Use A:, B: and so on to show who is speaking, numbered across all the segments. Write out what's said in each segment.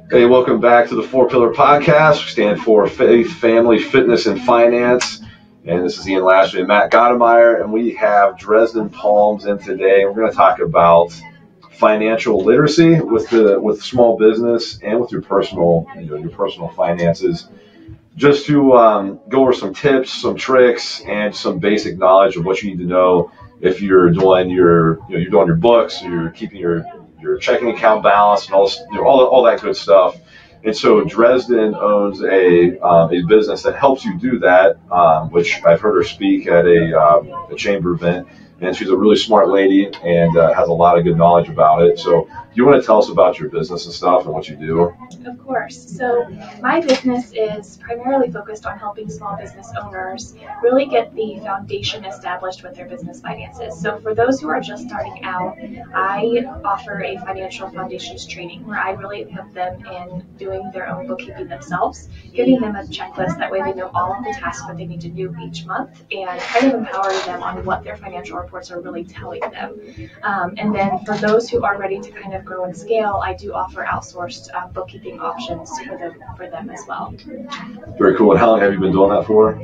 A: Hey, welcome back to the Four Pillar Podcast. We stand for faith, family, fitness, and finance. And this is Ian Lashley and Matt Gottemeyer, and we have Dresden Palms in today. We're going to talk about financial literacy with small business and with your personal finances. Just to go over some tips, some tricks, and some basic knowledge of what you need to know if you're doing your books, or you're keeping your checking account balance, and all that good stuff. And so Dresden owns a business that helps you do that, which I've heard her speak at a chamber event. And she's a really smart lady and has a lot of good knowledge about it. So do you want to tell us about your business and stuff and what you do?
B: Of course. So my business is primarily focused on helping small business owners really get the foundation established with their business finances. So for those who are just starting out, I offer a financial foundations training where I really put them in doing their own bookkeeping themselves, giving them a checklist. That way they know all of the tasks that they need to do each month and kind of empowering them on what their financial reports are really telling them. And then for those who are ready to kind of grow and scale, I do offer outsourced bookkeeping options for them as well.
A: Very cool. And how long have you been doing that for?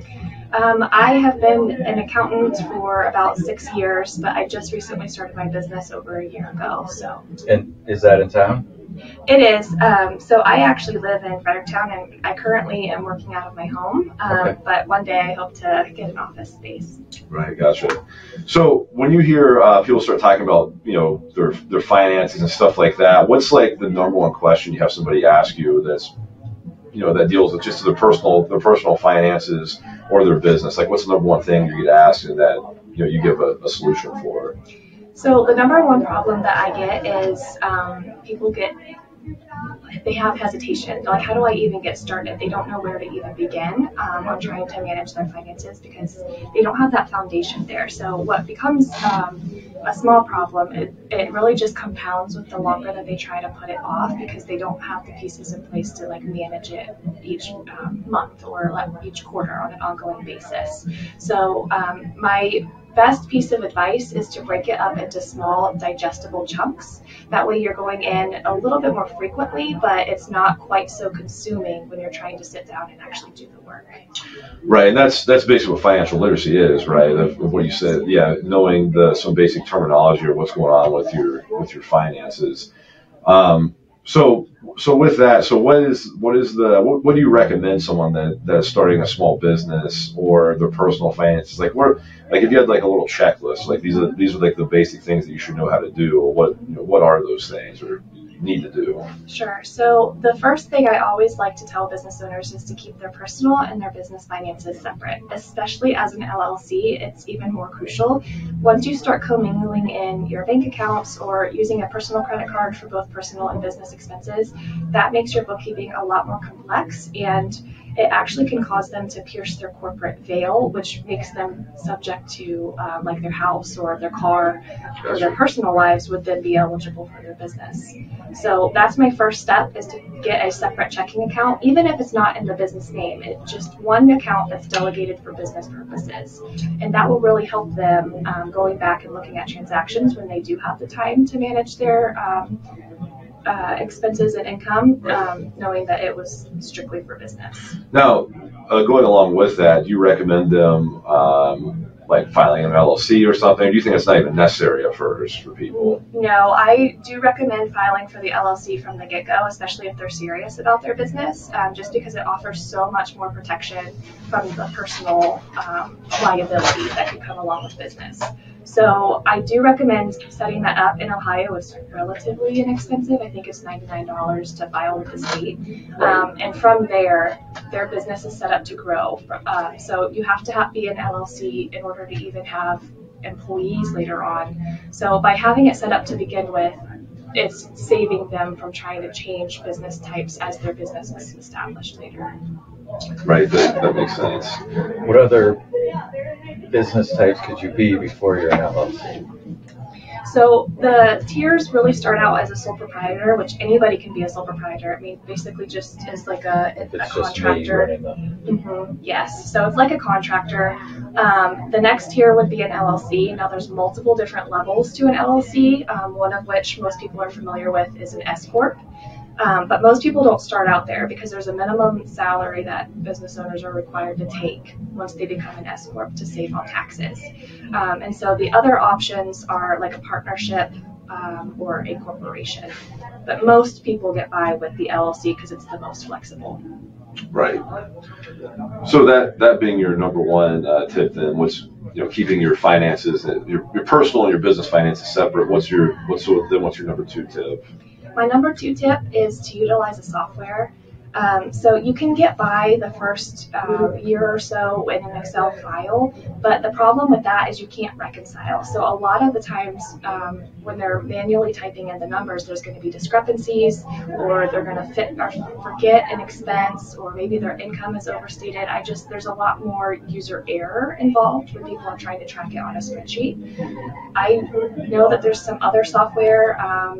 B: I have been an accountant for about 6 years, but I just recently started my business over a year ago. So.
C: And is that in town?
B: It is. So I actually live in Fredericktown, and I currently am working out of my home.
C: Okay.
B: But one day I hope to get an office space.
A: Right, gotcha. So when you hear people start talking about their finances and stuff like that, what's like the number one question you have somebody ask you that's that deals with just their personal finances or their business? Like, what's the number one thing you get asked and that you give a solution for?
B: So the number one problem that I get is they have hesitation. Like, how do I even get started? They don't know where to even begin on trying to manage their finances because they don't have that foundation there. So what becomes a small problem, it really just compounds with the longer that they try to put it off because they don't have the pieces in place to manage it each month or each quarter on an ongoing basis. So my best piece of advice is to break it up into small, digestible chunks. That way you're going in a little bit more frequently, but it's not quite so consuming when you're trying to sit down and actually do the work.
A: Right, and that's basically what financial literacy is, right? Of what you said, yeah, knowing some basic terminology or what's going on with your finances. So with that, so what do you recommend someone that's starting a small business or their personal finances? Like if you had like a little checklist, like these are like the basic things that you should know how to do, or what are those things or you need to do?
B: Sure. So the first thing I always like to tell business owners is to keep their personal and their business finances separate, especially as an LLC. It's even more crucial. Once you start commingling in your bank accounts or using a personal credit card for both personal and business expenses, that makes your bookkeeping a lot more complex, and it actually can cause them to pierce their corporate veil, which makes them subject to like their house or their car or their personal lives would then be eligible for their business. So that's my first step, is to get a separate checking account, even if it's not in the business name. It's just one account that's delegated for business purposes. And that will really help them going back and looking at transactions when they do have the time to manage their expenses and income, knowing that it was strictly for business.
A: Now, going along with that, do you recommend them like filing an LLC or something? Or do you think it's not even necessary at first for people?
B: No, I do recommend filing for the LLC from the get-go, especially if they're serious about their business, just because it offers so much more protection from the personal liability that could come along with business. So I do recommend setting that up. In Ohio, it's relatively inexpensive. I think it's $99 to file with the state. And from there, their business is set up to grow. So you have to be an LLC in order to even have employees later on. So by having it set up to begin with, it's saving them from trying to change business types as their business is established later.
A: Right, that makes sense.
C: What other business types could you be before you're an LLC?
B: So the tiers really start out as a sole proprietor, which anybody can be a sole proprietor. I mean, basically just is like a contractor. Yes, so it's like a contractor. The next tier would be an LLC. Now there's multiple different levels to an LLC, one of which most people are familiar with is an S Corp. But most people don't start out there because there's a minimum salary that business owners are required to take once they become an S Corp to save on taxes. And so the other options are like a partnership or a corporation. But most people get by with the LLC because it's the most flexible.
A: Right. So that being your number one tip, then what's keeping your finances, your personal and your business finances separate. What's your number two tip?
B: My number two tip is to utilize a software. So you can get by the first year or so in an Excel file, but the problem with that is you can't reconcile. So a lot of the times when they're manually typing in the numbers, there's going to be discrepancies, or they're going to forget an expense, or maybe their income is overstated. There's a lot more user error involved when people are trying to track it on a spreadsheet. I know that there's some other software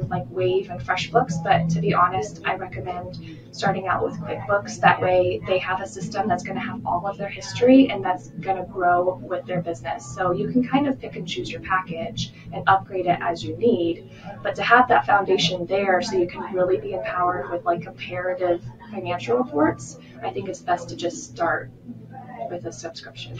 B: like Wave and FreshBooks, but to be honest, I recommend starting out with QuickBooks. That way they have a system that's going to have all of their history and that's going to grow with their business. So you can kind of pick and choose your package and upgrade it as you need, but to have that foundation there so you can really be empowered with like comparative financial reports, I think it's best to just start with a subscription.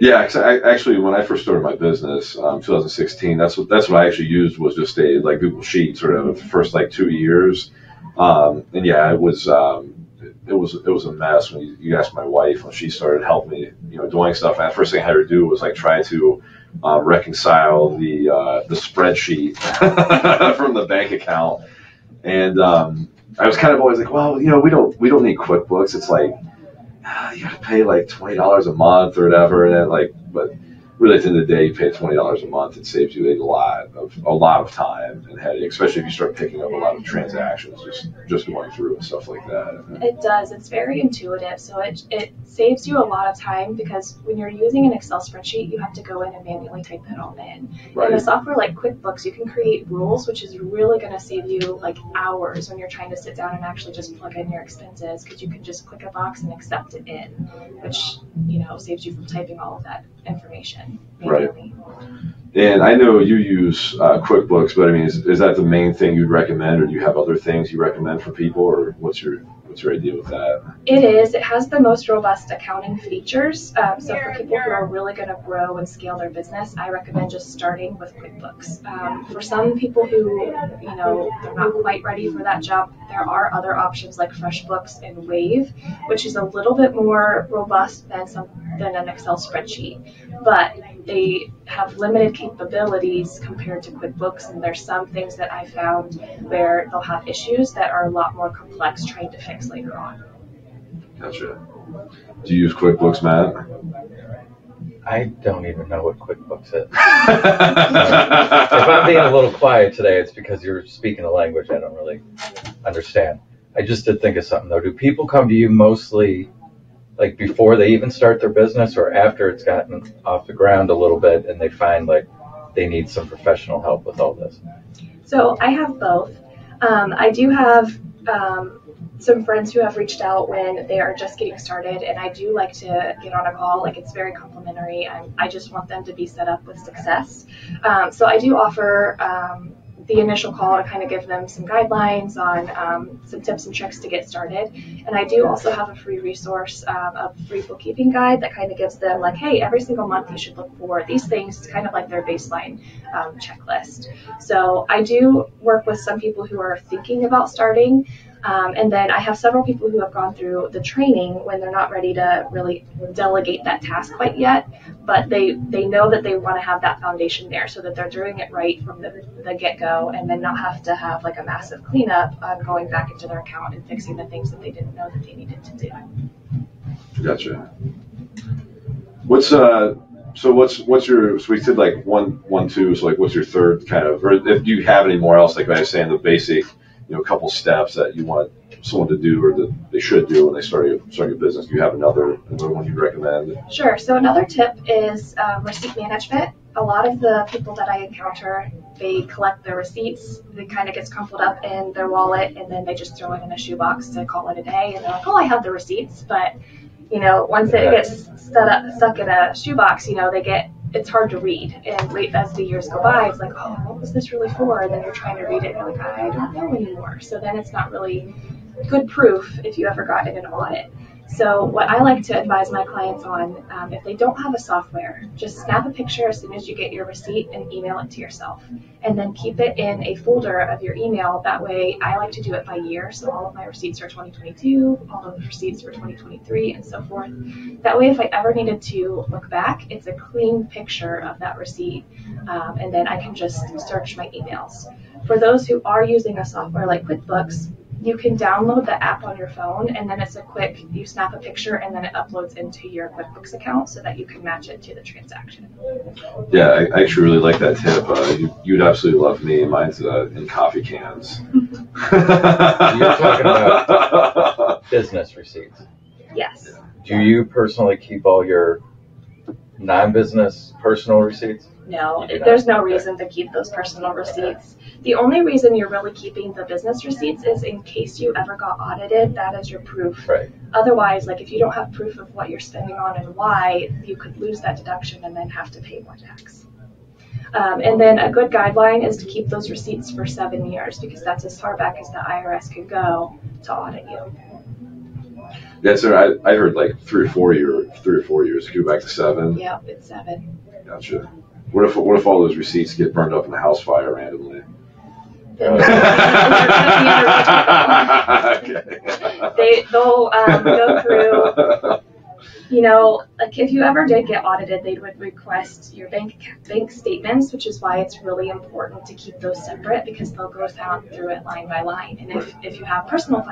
A: Yeah, actually, when I first started my business, 2016, that's what I actually used, was just a like Google Sheet sort of the first like 2 years. And yeah, it was a mess when you asked my wife when she started helping me, doing stuff. And the first thing I had her do was like try to reconcile the spreadsheet from the bank account. And I was kind of always like, well, we don't need QuickBooks. It's like you got to pay like $20 a month or whatever, and then but really at the end of the day, you pay $20 a month. It saves you a lot of time and headache, especially if you start picking up a lot of transactions just going through and stuff like that.
B: It does. It's very intuitive, so it saves you a lot of time, because when you're using an Excel spreadsheet, you have to go in and manually type it all in.
A: Right.
B: In a software like QuickBooks, you can create rules, which is really going to save you like hours when you're trying to sit down and actually just plug in your expenses, because you can just click a box and accept it in, which saves you from typing all of that information manually.
A: Right. And I know you use QuickBooks, but I mean, is that the main thing you'd recommend, or do you have other things you recommend for people, or what's your idea with that?
B: It is. It has the most robust accounting features. So for people who are really going to grow and scale their business, I recommend just starting with QuickBooks. For some people who, they're not quite ready for that jump, there are other options like FreshBooks and Wave, which is a little bit more robust than an Excel spreadsheet, but they have limited capabilities compared to QuickBooks, and there's some things that I found where they'll have issues that are a lot more complex trying to fix later on.
A: Gotcha. Do you use QuickBooks, Matt?
C: I don't even know what QuickBooks is. If I'm being a little quiet today, it's because you're speaking a language I don't really understand. I just did think of something, though. Do people come to you mostly like before they even start their business, or after it's gotten off the ground a little bit and they find like they need some professional help with all this?
B: So I have both. I do have some friends who have reached out when they are just getting started, and I do like to get on a call. Like, it's very complimentary. I just want them to be set up with success. So I do offer the initial call to kind of give them some guidelines on some tips and tricks to get started. And I do also have a free resource, a free bookkeeping guide that kind of gives them like, hey, every single month you should look for these things. It's kind of like their baseline checklist. So I do work with some people who are thinking about starting. And then I have several people who have gone through the training when they're not ready to really delegate that task quite yet, but they know that they want to have that foundation there so that they're doing it right from the get-go, and then not have to have like a massive cleanup going back into their account and fixing the things that they didn't know that they needed to do.
A: Gotcha. What's your, so we said like one, two, so like what's your third kind of, or if you have any more else, like I was saying, the basic, couple steps that you want someone to do or that they should do when they start your business. Do you have another one you'd recommend?
B: Sure. So another tip is receipt management. A lot of the people that I encounter, they collect their receipts. It kind of gets crumpled up in their wallet, and then they just throw it in a shoebox to call it a day. And they're like, oh, I have the receipts. But, once it gets stuck in a shoebox, they get it's hard to read. And late as the years go by, it's like, oh, what was this really for? And then you're trying to read it and you're like, I don't know anymore. So then it's not really good proof if you ever got in an audit. So what I like to advise my clients on, if they don't have a software, just snap a picture as soon as you get your receipt and email it to yourself. And then keep it in a folder of your email. That way, I like to do it by year. So all of my receipts are 2022, all of the receipts for 2023, and so forth. That way, if I ever needed to look back, it's a clean picture of that receipt. And then I can just search my emails. For those who are using a software like QuickBooks, you can download the app on your phone, and then it's a quick, you snap a picture and then it uploads into your QuickBooks account so that you can match it to the transaction.
A: Yeah, I actually really like that tip. You'd absolutely love me. Mine's in coffee cans.
C: You're talking about business receipts.
B: Yes.
C: Do you personally keep all your non-business personal receipts?
B: No, there's no reason to keep those personal receipts. The only reason you're really keeping the business receipts is in case you ever got audited, that is your proof.
C: Right.
B: Otherwise, like if you don't have proof of what you're spending on and why, you could lose that deduction and then have to pay more tax. And then a good guideline is to keep those receipts for 7 years because that's as far back as the IRS can go to audit you.
A: Yeah, sir. I heard like 3 or 4 years. Go back to 7.
B: Yep, it's 7.
A: Gotcha. What if all those receipts get burned up in a house fire randomly?
B: They'll go through. You know, like if you ever did get audited, they would request your bank statements, which is why it's really important to keep those separate because they'll go through it line by line. And if you have personal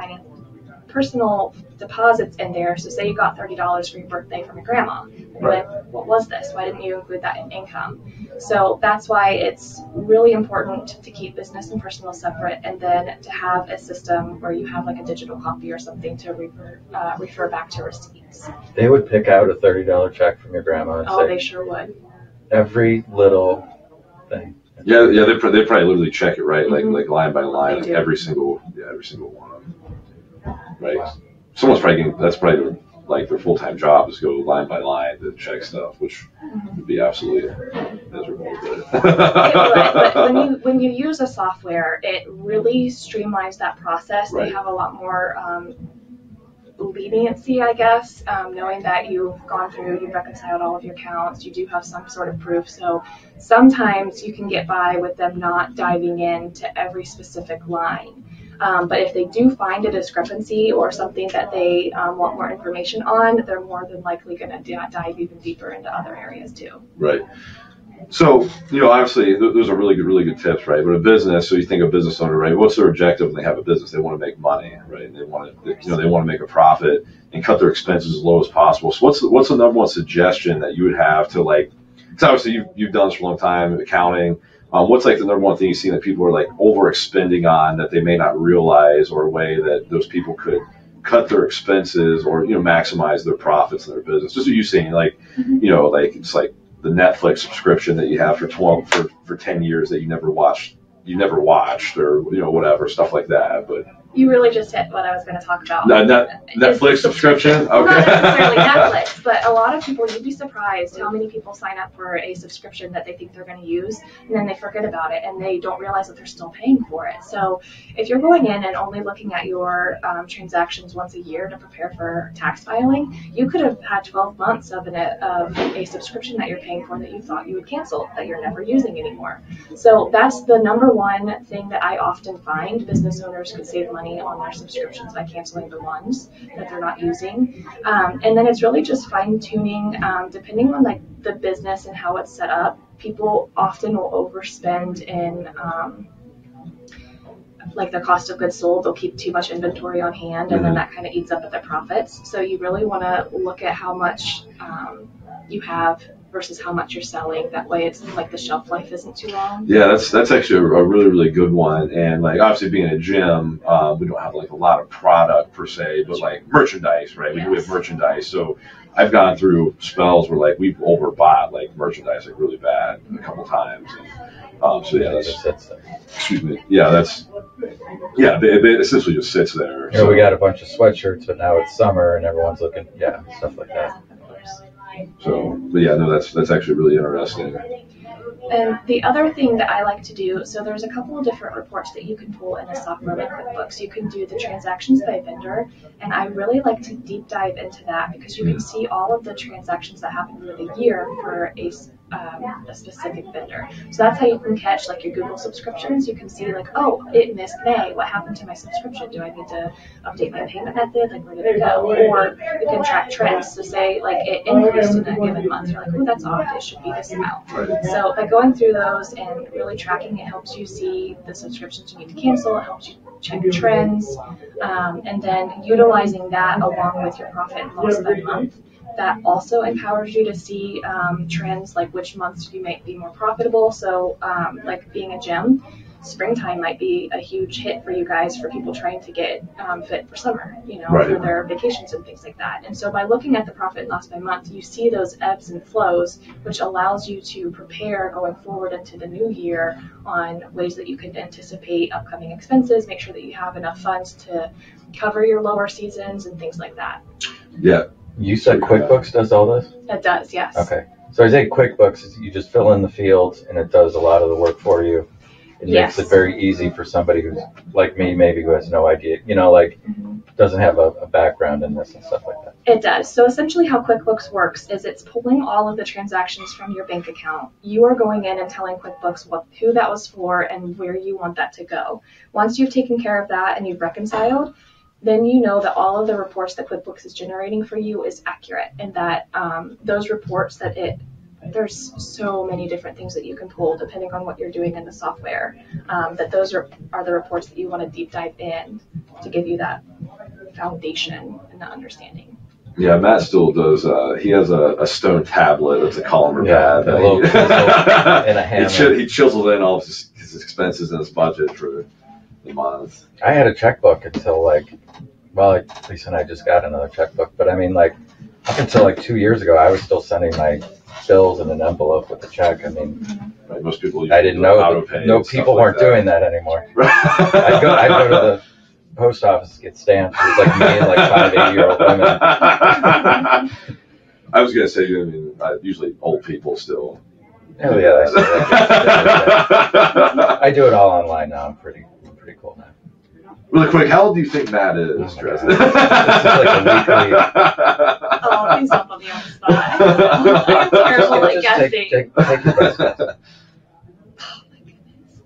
B: deposits in there, so say you got $30 for your birthday from your grandma,
A: right.
B: What was this? Why didn't you include that in income? So that's why it's really important to keep business and personal separate, and then to have a system where you have like a digital copy or something to refer back to receipts.
C: They would pick out a $30 check from your grandma and say,
B: they sure would.
C: Every little thing.
A: Yeah, they probably literally check it, right?
B: Mm-hmm.
A: Like line by line, like every single one of them. Right. Someone's probably that's probably like their full-time job is to go line by line to check stuff, which would be absolutely miserable.
B: But when you use a software, it really streamlines that process.
A: Right.
B: They have a lot more leniency, I guess, knowing that you've gone through, you've reconciled all of your accounts, you do have some sort of proof. So sometimes you can get by with them not diving into every specific line. But if they do find a discrepancy or something that they want more information on, they're more than likely going to dive even deeper into other areas too.
A: Right. So, obviously, those are really good tips, right? But a business, so you think a business owner, right? What's their objective when they have a business? They want to make money, right? They want to make a profit and cut their expenses as low as possible. So what's the number one suggestion that you would have to like? Because obviously you've done this for a long time, accounting. What's like the number one thing you see that people are like overexpending on that they may not realize, or a way that those people could cut their expenses or maximize their profits in their business? Just what you saying, like like it's like the Netflix subscription that you have for 10 years that you never watched, or whatever, stuff like that. But
B: you really just hit what I was going to talk about.
A: Netflix subscription? Okay.
B: Well, not necessarily Netflix, but a lot of people, you'd be surprised how many people sign up for a subscription that they think they're going to use, and then they forget about it, and they don't realize that they're still paying for it. So if you're going in and only looking at your transactions once a year to prepare for tax filing, you could have had 12 months of a subscription that you're paying for that you thought you would cancel, that you're never using anymore. So that's the number one thing that I often find business owners could save money on their subscriptions by canceling the ones that they're not using. And then it's really just fine tuning, depending on like the business and how it's set up. People often will overspend in like the cost of goods sold. They'll keep too much inventory on hand, and then that kind of eats up at their profits. So you really want to look at how much you have versus how much you're selling. That way it's like the shelf life isn't too long.
A: Yeah, that's actually a really good one. And like obviously being a gym, we don't have like a lot of product per se, but like merchandise, right? We do have merchandise. So I've gone through spells where like we've overbought like merchandise like really bad a couple times. And, so yeah, that's excuse me. Yeah, it essentially just sits there.
C: We got a bunch of sweatshirts, but now it's summer and everyone's looking, stuff like that.
A: So, but yeah, no, that's actually really interesting.
B: And the other thing that I like to do, so there's a couple of different reports that you can pull in a software like QuickBooks. You can do the transactions by vendor, and I really like to deep dive into that because you can see all of the transactions that happen through the year for a specific vendor. So that's how you can catch like your Google subscriptions. You can see like, oh, it missed May. What happened to my subscription? Do I need to update my payment method? Like, where did it go? Or you can track trends. So say like it increased in a given month. You're like, oh, that's odd. It should be this amount. So by going through those and really tracking, it helps you see the subscriptions you need to cancel. It helps you check trends, and then utilizing that along with your profit and loss by month. That also empowers you to see trends like which months you might be more profitable. So like being a gym, springtime might be a huge hit for you guys for people trying to get fit for summer, for their vacations and things like that. And so by looking at the profit and loss by month, you see those ebbs and flows, which allows you to prepare going forward into the new year on ways that you can anticipate upcoming expenses, make sure that you have enough funds to cover your lower seasons and things like that.
A: Yeah.
C: You said QuickBooks does all this?
B: It does, yes.
C: Okay. So I say QuickBooks, you just fill in the fields and it does a lot of the work for you. It makes it very easy for somebody who's like me, maybe who has no idea, doesn't have a background in this and stuff like that.
B: It does. So essentially how QuickBooks works is it's pulling all of the transactions from your bank account. You are going in and telling QuickBooks who that was for and where you want that to go. Once you've taken care of that and you've reconciled, then you know that all of the reports that QuickBooks is generating for you is accurate, and that those reports there's so many different things that you can pull depending on what you're doing in the software, that those are the reports that you want to deep dive in to give you that foundation and that understanding.
A: Yeah, Matt still does. He has a stone tablet. It's a columnar pad.
C: A little chisel and a hammer.
A: He chisels in all of his expenses and his budget for the month.
C: I had a checkbook until Lisa and I just got another checkbook. But I mean, up until 2 years ago, I was still sending my bills in an envelope with a check. I mean,
A: most people.
C: I didn't know. No, people weren't doing that anymore. I'd go to the post office to get stamps. It was like me and 5 8-year-old women.
A: I was gonna say, usually old people still.
C: Oh yeah, I do it all online now. I'm pretty cool now.
A: Really quick, how old do you think Matt is, Dresden?
C: This is like a weekly.
B: Oh, he's up on the spot. I'm terrible at guessing.
C: Take your best guess.
B: Oh my goodness.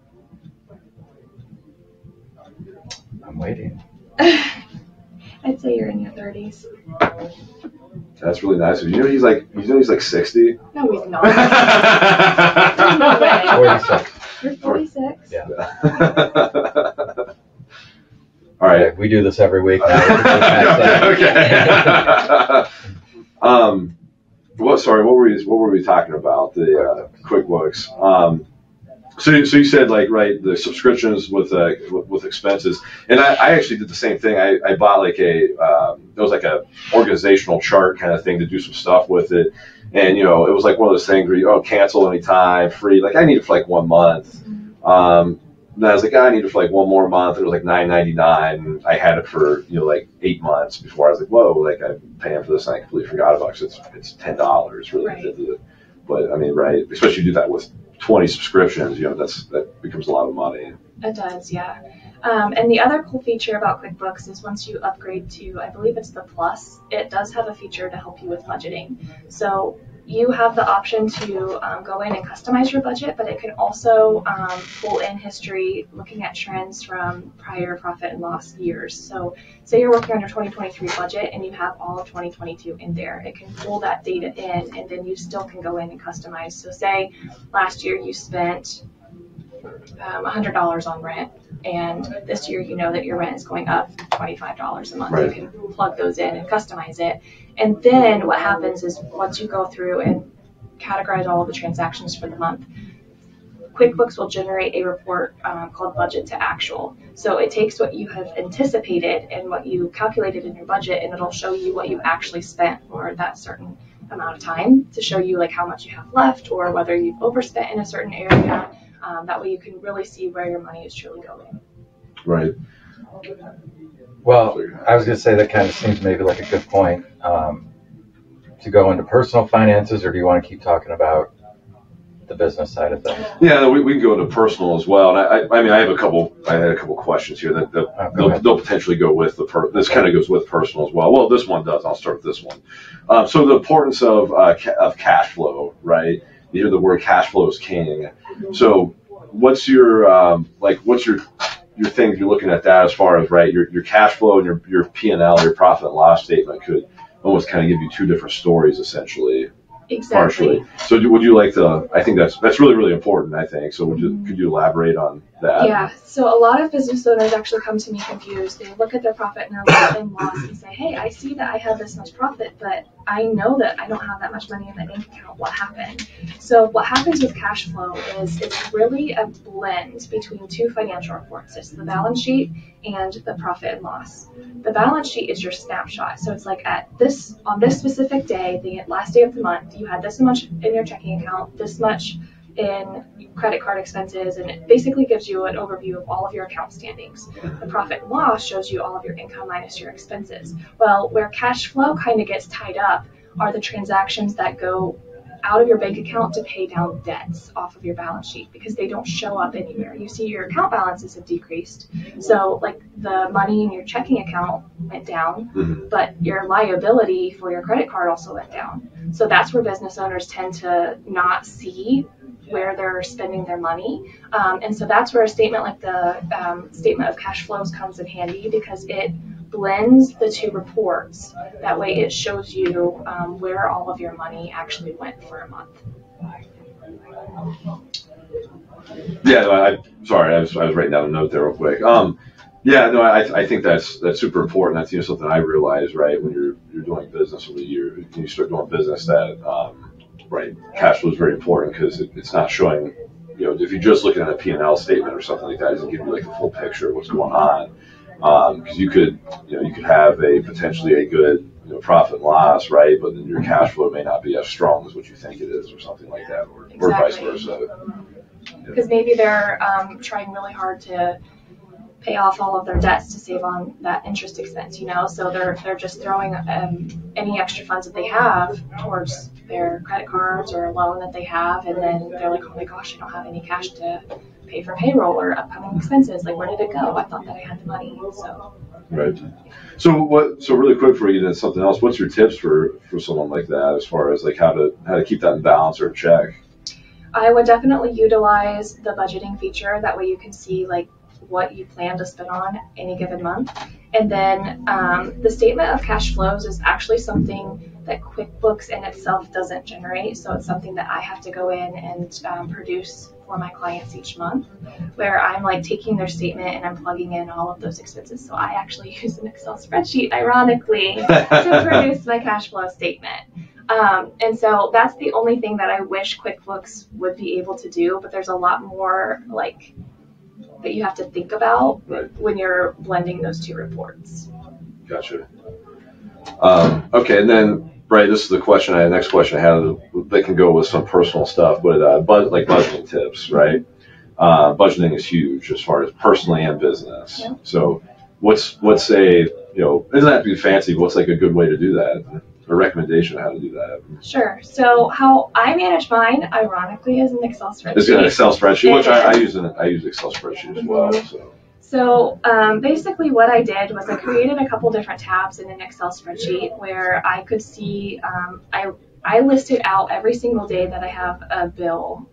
C: I'm waiting.
B: I'd say you're in your 30s.
A: That's really nice. He's like 60.
B: No, he's not.
C: No way. 46.
B: You're 46?
C: Yeah.
A: All right.
C: We do this every week now.
A: Okay. What were we talking about? The QuickBooks. So you said the subscriptions with expenses, and I actually did the same thing. I bought it was like a organizational chart kind of thing to do some stuff with it, and it was like one of those things where you cancel anytime, free. I need it for 1 month. And I was like, I need it for one more month. It was $9.99. I had it for 8 months before I was like, whoa, I'm paying for this and I completely forgot about it. It's $10 really.
B: Right.
A: But I mean, right, especially you do that with 20 subscriptions, that becomes a lot of money.
B: It does, yeah. And the other cool feature about QuickBooks is once you upgrade to, I believe it's the Plus, it does have a feature to help you with budgeting. So you have the option to go in and customize your budget, but it can also pull in history looking at trends from prior profit and loss years. So say you're working on your 2023 budget and you have all of 2022 in there. It can pull that data in, and then you still can go in and customize. So say last year you spent $100 on rent, and this year you know that your rent is going up $25 a month.
A: Right.
B: You can plug those in and customize it. And then what happens is once you go through and categorize all of the transactions for the month, QuickBooks will generate a report called budget to actual. So it takes what you have anticipated and what you calculated in your budget, and it'll show you what you actually spent for that certain amount of time to show you how much you have left or whether you've overspent in a certain area. That way you can really see where your money is truly going.
A: Right.
C: Well, I was going to say that kind of seems maybe like a good point. to go into personal finances, or do you want to keep talking about the business side of things?
A: Yeah, we can go into personal as well. And I had a couple questions here that they'll potentially go with this kind of goes with personal as well. Well, this one does. I'll start with this one. So the importance of cash flow, right? You hear the word cash flow is king. So what's your thing if you're looking at that as far as, right, your cash flow and your P&L, your profit and loss statement could almost kind of give you two different stories essentially.
B: Exactly.
A: Partially. So would you like to, I think that's really, really important, I think. So could you elaborate on that?
B: Yeah. So a lot of business owners actually come to me confused. They look at their profit and their loss and say, hey, I see that I have this much profit, but I know that I don't have that much money in my bank account. What happened? So what happens with cash flow is it's really a blend between two financial reports. It's the balance sheet and the profit and loss. The balance sheet is your snapshot. So it's like on this specific day, the last day of the month, you had this much in your checking account, this much in credit card expenses, and it basically gives you an overview of all of your account standings. The profit and loss shows you all of your income minus your expenses. Well, where cash flow kind of gets tied up are the transactions that go out of your bank account to pay down debts off of your balance sheet, because they don't show up anywhere. You see your account balances have decreased. So like the money in your checking account went down, but your liability for your credit card also went down. So that's where business owners tend to not see where they're spending their money. And so that's where a statement like the statement of cash flows comes in handy, because it blends the two reports. That way it shows you where all of your money actually went for a month.
A: Yeah, sorry, I was writing down a note there real quick. I think that's super important. That's something I realized, right, when you're doing business when you start doing business, that right, cash flow is very important, because it's not showing, if you're just looking at a P&L statement or something like that, it doesn't give you like the full picture of what's going on. Because you could have potentially a good profit and loss, right? But then your cash flow may not be as strong as what you think it is, or something like that, or vice versa.
B: Because maybe they're trying really hard to pay off all of their debts to save on that interest expense, So they're just throwing any extra funds that they have towards their credit cards or a loan that they have, and then they're like, oh my gosh, I don't have any cash to pay for payroll or upcoming expenses. Like, where did it go? I thought that I had the money. So
A: right. So really quick for you, then something else. What's your tips for someone like that, as far as like how to keep that in balance or in check?
B: I would definitely utilize the budgeting feature. That way you can see like what you plan to spend on any given month. And then the statement of cash flows is actually something that QuickBooks in itself doesn't generate. So it's something that I have to go in and produce for my clients each month, where I'm like taking their statement and I'm plugging in all of those expenses. So I actually use an Excel spreadsheet, ironically, to produce my cash flow statement. And so that's the only thing that I wish QuickBooks would be able to do, but there's a lot more like that you have to think about when you're blending those two reports.
A: Gotcha. Okay, and then this is the next question I had. That can go with some personal stuff, but like budgeting tips, right? Budgeting is huge as far as personally and business. Yeah. So what's a, it doesn't have to be fancy, but what's like a good way to do that? A recommendation on how to do that?
B: Sure. So how I manage mine, ironically, is an Excel spreadsheet.
A: It's an Excel spreadsheet, which I use Excel spreadsheet as well.
B: So basically what I did was I created a couple different tabs in an Excel spreadsheet where I could see, I listed out every single day that I have a bill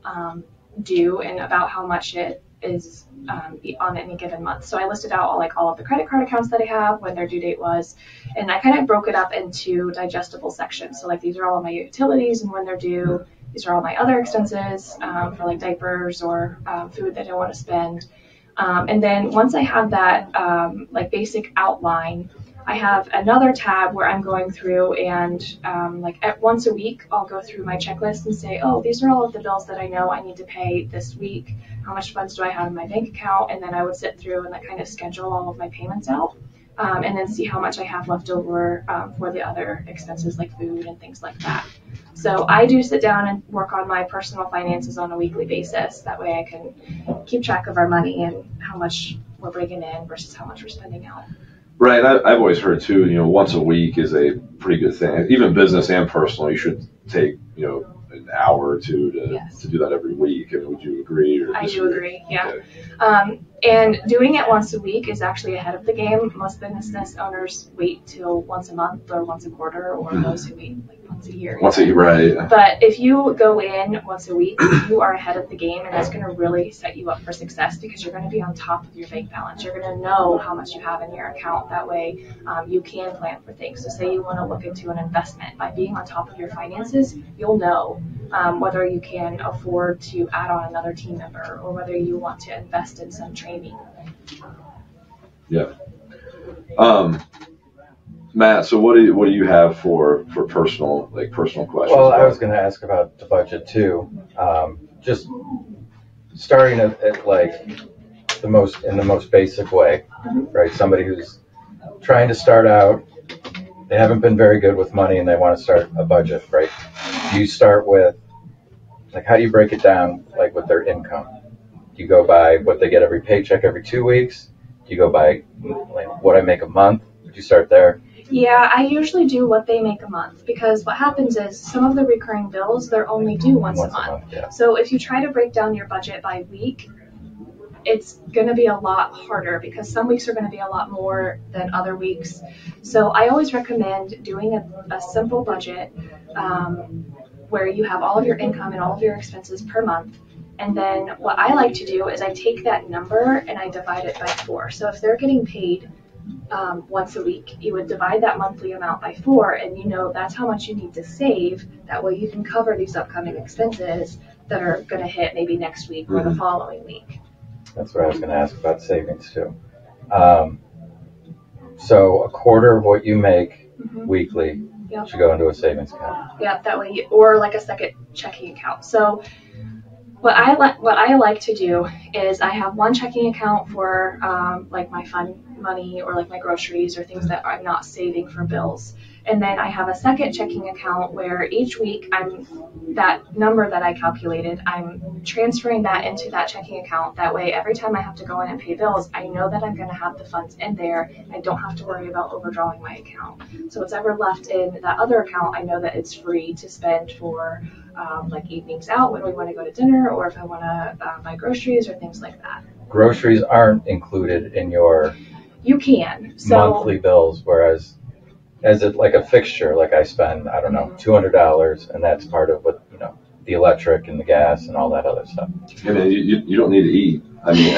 B: due and about how much it is on any given month. So I listed out all of the credit card accounts that I have, when their due date was, and I kind of broke it up into digestible sections. So like these are all of my utilities and when they're due. These are all my other expenses for like diapers or food that I want to spend. And then once I have that like basic outline, I have another tab where I'm going through and once a week, I'll go through my checklist and say, oh, these are all of the bills that I know I need to pay this week. How much funds do I have in my bank account? And then I would sit through and kind of schedule all of my payments out and then see how much I have left over for the other expenses like food and things like that. So I do sit down and work on my personal finances on a weekly basis. That way I can keep track of our money and how much we're bringing in versus how much we're spending out.
A: Right. I've always heard too, once a week is a pretty good thing. Even business and personal, you should take, an hour or two to do that every week. I mean, would you agree? Or
B: I do agree, yeah.
A: Okay.
B: And doing it once a week is actually ahead of the game. Most business owners wait till once a month or once a quarter, or those who wait like once a year.
A: Once a year, right.
B: But if you go in once a week, you are ahead of the game, and that's going to really set you up for success because you're going to be on top of your bank balance. You're going to know how much you have in your account. That way you can plan for things. So say you want to look into an investment. By being on top of your finances, you'll know whether you can afford to add on another team member or whether you want to invest in some training.
A: Yeah. Matt, so what do you have for personal questions?
C: Well, I was going to ask about the budget too. Just starting at like in the most basic way, right? Somebody who's trying to start out, they haven't been very good with money and they want to start a budget, right? Do you start with, like, how do you break it down, like, with their income? Do you go by what they get every paycheck every 2 weeks? Do you go by like, what I make a month? Would you start there?
B: Yeah, I usually do what they make a month because what happens is some of the recurring bills, they're only due once a month.
C: Yeah.
B: So if you try to break down your budget by week, it's going to be a lot harder because some weeks are going to be a lot more than other weeks. So I always recommend doing a simple budget where you have all of your income and all of your expenses per month. And then what I like to do is I take that number and I divide it by 4. So if they're getting paid once a week, you would divide that monthly amount by 4, and that's how much you need to save. That way you can cover these upcoming expenses that are going to hit maybe next week or the following week.
C: That's what I was going to ask about savings too. So a quarter of what you make weekly should go into a savings account.
B: Yeah, that way, or like a second checking account. So what I like to do is I have one checking account for like my fun money or like my groceries or things that I'm not saving for bills. And then I have a second checking account where each week that number that I calculated, I'm transferring that into that checking account. That way, every time I have to go in and pay bills, I know that I'm going to have the funds in there. I don't have to worry about overdrawing my account. So what's ever left in that other account, I know that it's free to spend for like evenings out when we want to go to dinner, or if I want to buy groceries or things like that.
C: Groceries aren't included in your monthly bills, whereas as it like a fixture, like I spend, I don't know, $200, and that's part of what, the electric and the gas and all that other stuff.
A: I mean, you don't need to eat. I mean,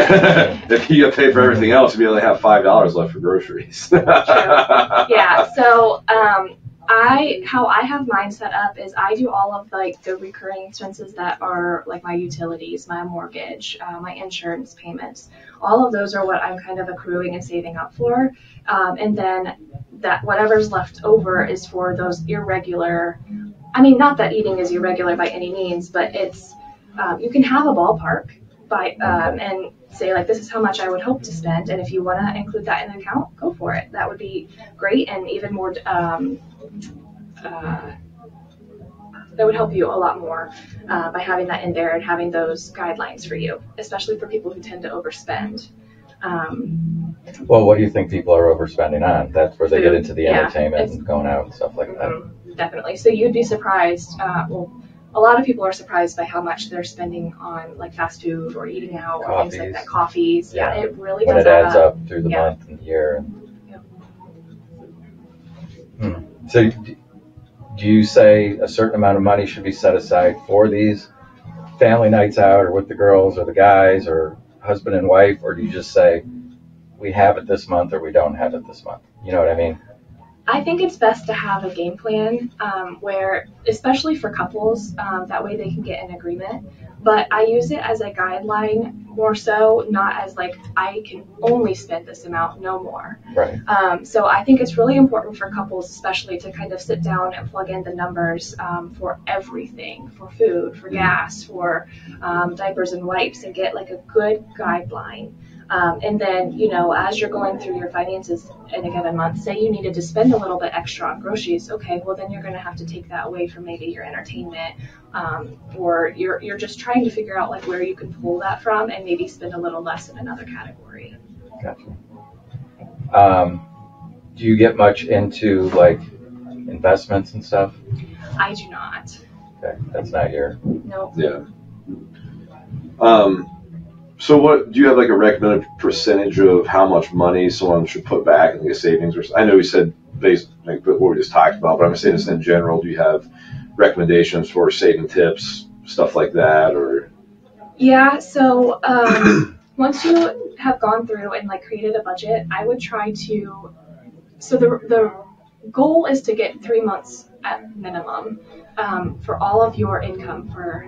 A: if you get paid for everything else, you only have $5 left for groceries.
B: True. Yeah. So how I have mine set up is I do all of like the recurring expenses that are like my utilities, my mortgage, my insurance payments. All of those are what I'm kind of accruing and saving up for. And then that whatever's left over is for those irregular, I mean, not that eating is irregular by any means, but it's, you can have a ballpark and say like, this is how much I would hope to spend. And if you want to include that in an account, go for it. That would be great. And even more, that would help you a lot more by having that in there and having those guidelines for you, especially for people who tend to overspend.
C: Well, what do you think people are overspending on? That's where they get into the
B: Yeah,
C: entertainment and going out and stuff like that.
B: Definitely. So you'd be surprised. Well, a lot of people are surprised by how much they're spending on like fast food or eating out or things like that. Coffees. Yeah, it really
C: when
B: does
C: it adds up through the month and the year. So do you say a certain amount of money should be set aside for these family nights out or with the girls or the guys or husband and wife, or do you just say we have it this month or we don't have it this month? You know what I mean?
B: I think it's best to have a game plan where, especially for couples, that way they can get an agreement. But I use it as a guideline more so, not as like I can only spend this amount, no more.
C: Right.
B: So I think it's really important for couples, especially, to kind of sit down and plug in the numbers for everything, for food, for gas, for diapers and wipes, and get like a good guideline. And then, as you're going through your finances in a given month, say you needed to spend a little bit extra on groceries, okay, well then you're going to have to take that away from maybe your entertainment, or you're just trying to figure out like where you can pull that from and maybe spend a little less in another category.
C: Gotcha. Do you get much into like investments and stuff?
B: I do not.
C: Okay, that's not your.
B: Nope.
A: Yeah. So what do you have like a recommended percentage of how much money someone should put back in like a savings? Or I know you said based like what we just talked about, but I'm saying this in general. Do you have recommendations for saving tips, stuff like that, or?
B: Yeah. So once you have gone through and like created a budget, I would try to. So the goal is to get 3 months at minimum for all of your income for.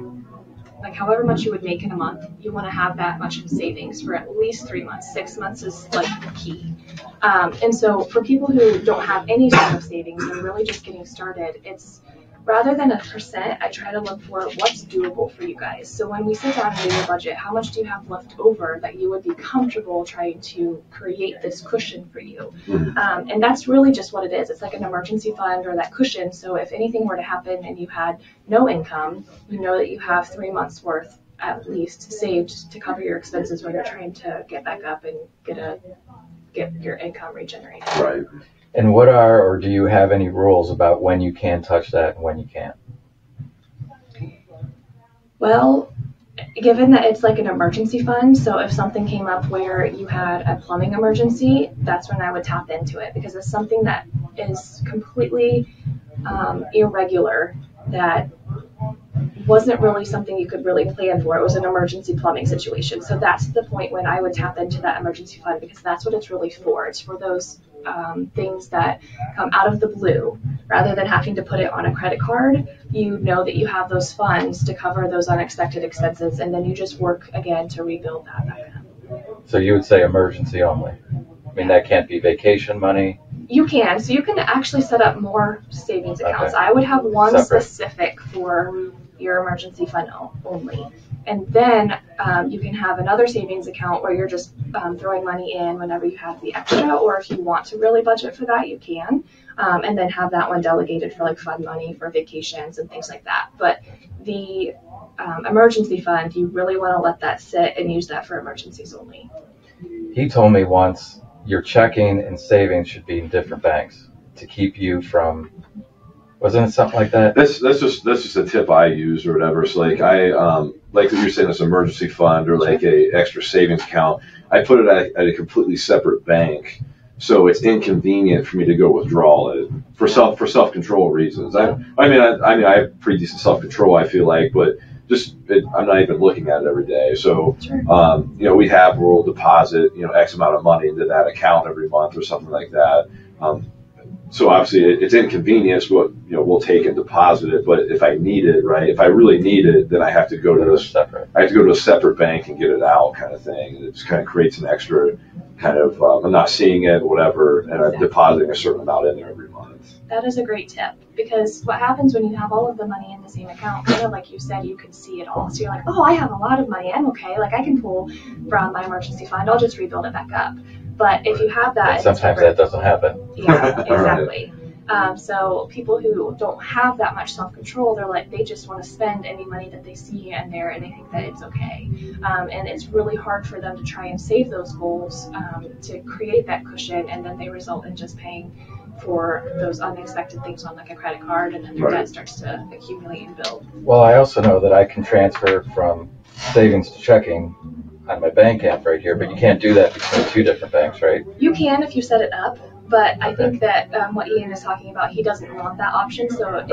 B: Like however much you would make in a month, you want to have that much in savings for at least 3 months. 6 months is like the key. And so for people who don't have any sort of savings and really just getting started, it's rather than a percent, I try to look for what's doable for you guys. So when we sit down and do your budget, how much do you have left over that you would be comfortable trying to create this cushion for you? And that's really just what it is. It's like an emergency fund or that cushion. So if anything were to happen and you had no income, you know that you have 3 months worth at least saved to cover your expenses when you're trying to get back up and get your income regenerated.
A: Right.
C: And what are, or do you have any rules about when you can touch that and when you can't?
B: Well, given that it's like an emergency fund, so if something came up where you had a plumbing emergency, that's when I would tap into it, because it's something that is completely irregular, that wasn't really something you could really plan for. It was an emergency plumbing situation. So that's the point when I would tap into that emergency fund, because that's what it's really for. It's for those things that come out of the blue. Rather than having to put it on a credit card, you know that you have those funds to cover those unexpected expenses, and then you just work again to rebuild that back up.
C: So you would say emergency only. I mean, that can't be vacation money.
B: You can. So you can actually set up more savings accounts.
C: Okay.
B: I would have one
C: Separate.
B: specific for your emergency fund only. And then you can have another savings account where you're just throwing money in whenever you have the extra, or if you want to really budget for that, you can. And then have that one delegated for like fund money for vacations and things like that. But the emergency fund, you really want to let that sit and use that for emergencies only.
C: He told me once your checking and savings should be in different banks to keep you from. Wasn't it something like that?
A: That's just a tip I use or whatever. So like like you're saying, this emergency fund or like a extra savings account, I put it at a completely separate bank, so it's inconvenient for me to go withdraw it for self control reasons. I mean I have pretty decent self control, I feel like, but I'm not even looking at it every day. So we have we'll deposit X amount of money into that account every month or something like that. So obviously it's inconvenience, but we'll take and deposit it. But if I need it, right? If I really need it, then I have to go to a separate bank and get it out, kind of thing. And it just kind of creates an extra kind of I'm not seeing it, whatever, and I'm depositing a certain amount in there every month.
B: That is a great tip, because what happens when you have all of the money in the same account, kind of like you said, you can see it all. So you're like, oh, I have a lot of money. I'm okay. Like I can pull from my emergency fund. I'll just rebuild it back up. But if you have that,
C: sometimes that doesn't happen.
B: Yeah, exactly. So people who don't have that much self-control, they just want to spend any money that they see in there, and they think that it's okay. And it's really hard for them to try and save those goals to create that cushion, and then they result in just paying for those unexpected things on like a credit card, and then their debt starts to accumulate and build.
C: Well, I also know that I can transfer from savings to checking on my bank app right here, but you can't do that between two different banks, right?
B: You can if you set it up, but I think that what Ian is talking about, he doesn't want that option, so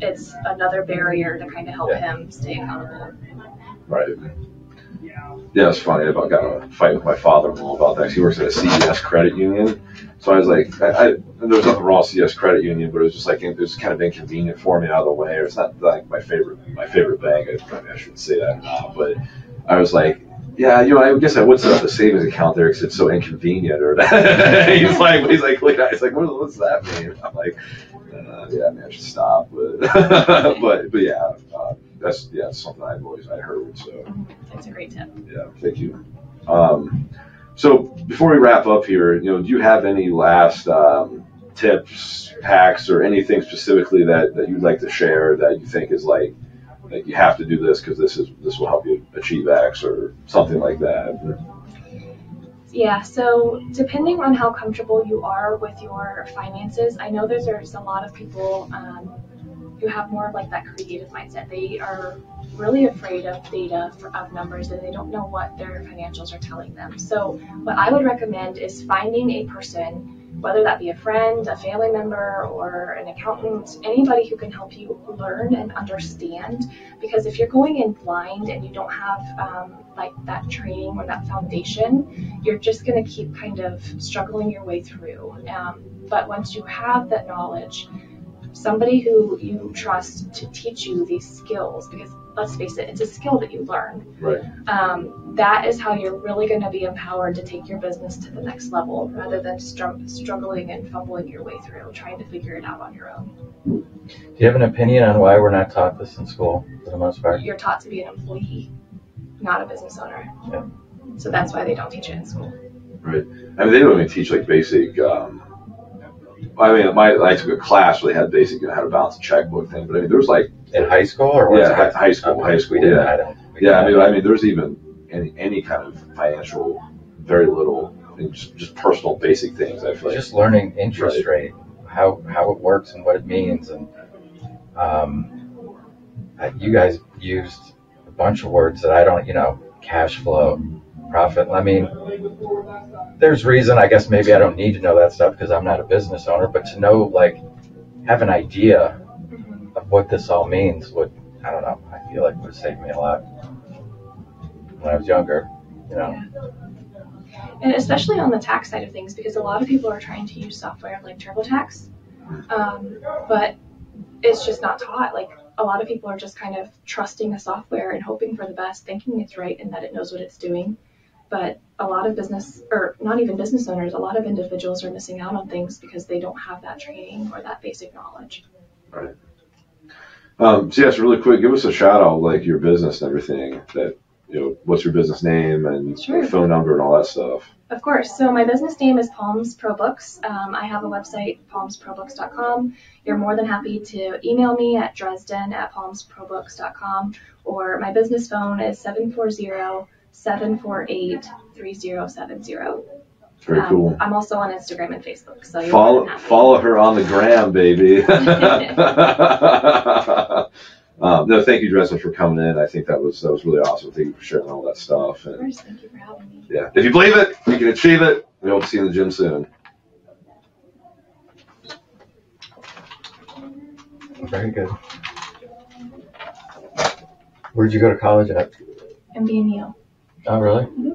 B: it's another barrier to kind of help him stay accountable.
A: Right. Yeah, it's funny. I got in a fight with my father-in-law about that. He works at a CES credit union, so I was like, there was nothing wrong with CES credit union, but it was just like it was kind of inconvenient for me out of the way. It's not like my favorite bank. I shouldn't say that or not, but I was like, yeah, I guess I would set up a savings account there because it's so inconvenient. Or he's like, what's that mean? I'm like, yeah, man, I should stop. But but yeah, that's something I heard. So
B: that's a great tip.
A: Yeah, thank you. So before we wrap up here, do you have any last tips, hacks, or anything specifically that you'd like to share that you think is like you have to do this because this will help you achieve X or something like that?
B: Yeah, so depending on how comfortable you are with your finances, I know there's a lot of people who have more of like that creative mindset. They are really afraid of data, of numbers, and they don't know what their financials are telling them. So what I would recommend is finding a person, whether that be a friend, a family member, or an accountant, anybody who can help you learn and understand. Because if you're going in blind and you don't have like that training or that foundation, you're just going to keep kind of struggling your way through. But once you have that knowledge, somebody who you trust to teach you these skills, because let's face it, it's a skill that you learn.
A: Right.
B: That is how you're really going to be empowered to take your business to the next level, rather than struggling and fumbling your way through, trying to figure it out on your own.
C: Do you have an opinion on why we're not taught this in school for the most part?
B: You're taught to be an employee, not a business owner.
C: Yeah.
B: So that's why they don't teach it in school.
A: Right. I mean, they don't even teach like basic. I took a class where they had basic, how to balance a checkbook thing. But I mean, there was like
C: in high school or what?
A: Yeah, high school.
C: Okay.
A: High school.
C: We didn't.
A: Yeah. I mean, there's even any kind of financial, very little, just personal basic things. I feel like
C: just learning interest rate, how it works and what it means, and you guys used a bunch of words that I don't. Cash flow, profit. I mean, there's reason, I guess maybe I don't need to know that stuff because I'm not a business owner, but to know, like, have an idea of what this all means would, I don't know, I feel like would have saved me a lot when I was younger,
B: Yeah. And especially on the tax side of things, because a lot of people are trying to use software like TurboTax, but it's just not taught. Like, a lot of people are just kind of trusting the software and hoping for the best, thinking it's right and that it knows what it's doing. But a lot of business, or not even business owners, a lot of individuals are missing out on things because they don't have that training or that basic knowledge.
A: Right. So yes, really quick, give us a shout out, like your business and everything. That what's your business name and
B: Sure.
A: phone number and all that stuff.
B: Of course. So my business name is Palms Probooks. I have a website, palmsprobooks.com. You're more than happy to email me at dresden@palmsprobooks.com, or my business phone is 740-748-3070.
A: Very cool.
B: I'm also on Instagram and Facebook, so
A: follow her on the gram, baby. No, thank you, Dresden, for coming in. I think that was really awesome. Thank you for sharing all that stuff.
B: Of course, thank you for having me.
A: Yeah, if you believe it, you can achieve it. We hope to see you in the gym soon.
C: Very good. Where'd you go to college at?
B: MBMU.
C: Oh, really?
B: Mm-hmm.